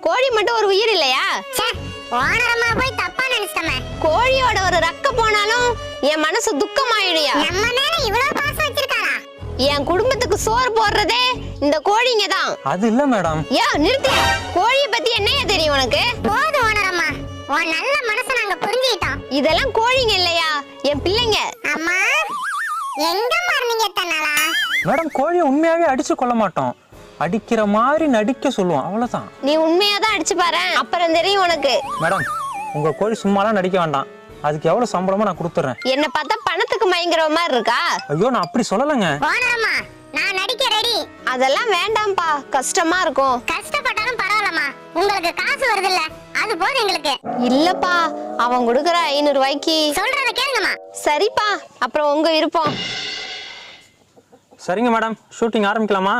கோழி மட்டும் ஒரு உயிர் இல்லையா? ஓனரமா போய் தப்பா நினைச்சிட்டமே. கோழியோட ஒரு ரக்க போனாலும் என் மனசு துக்கமாயிடுயா. நம்ம மேல இவ்வளவு பாசம் வச்சிருக்காரா? என் குடும்பத்துக்கு சோறு போடுறதே இந்த கோழிங்க தான். அது இல்ல மேடம். நிறுத்தியா. கோழியை பத்தி என்னையா தெரியும் உனக்கு? போது ஓனரம்மா, உன் நல்ல மனசை நாங்க புரிஞ்சுக்கிட்டோம். இதெல்லாம் கோழிங்க இல்லையா, என் பிள்ளைங்க. அம்மா எங்க மார்னிங்க தன்னாலா? மேடம் கோழியை உண்மையாவே அடிச்சு கொள்ள மாட்டோம், அடிக்கிற மாதிரி நடிக்க சொல்லுவோம், அவ்வளவுதான். நீ உண்மையா தான் அடிச்சு பாரு, அப்புறம் தெரியும் உனக்கு. மேடம் உங்க கோழி சும்மாலாம் நடிக்க வேண்டாம், அதுக்கு எவ்வளவு சம்பளமா நான் கொடுத்துறேன். என்ன பார்த்தா பணத்துக்கு மயங்குற மாதிரி இருக்கா? ஐயோ நான் அப்படி சொல்லலங்க. ஓனரம்மா நான் நடிக்க ரெடி. அதெல்லாம் வேண்டாம்பா, கஷ்டமா இருக்கும். கஷ்டப்பட்டாலும் பரவாயில்லம்மா, உங்களுக்கு காசு வருது இல்ல, அது போதும் எங்களுக்கு. இல்லப்பா, அவன் கொடுக்கற 500 ரூபாய்க்கு. சொல்றத கேளுங்கம்மா. சரிப்பா, அப்புறம் உங்க விருப்பம். சரிங்க மேடம், ஷூட்டிங் ஆரம்பிக்கலாமா?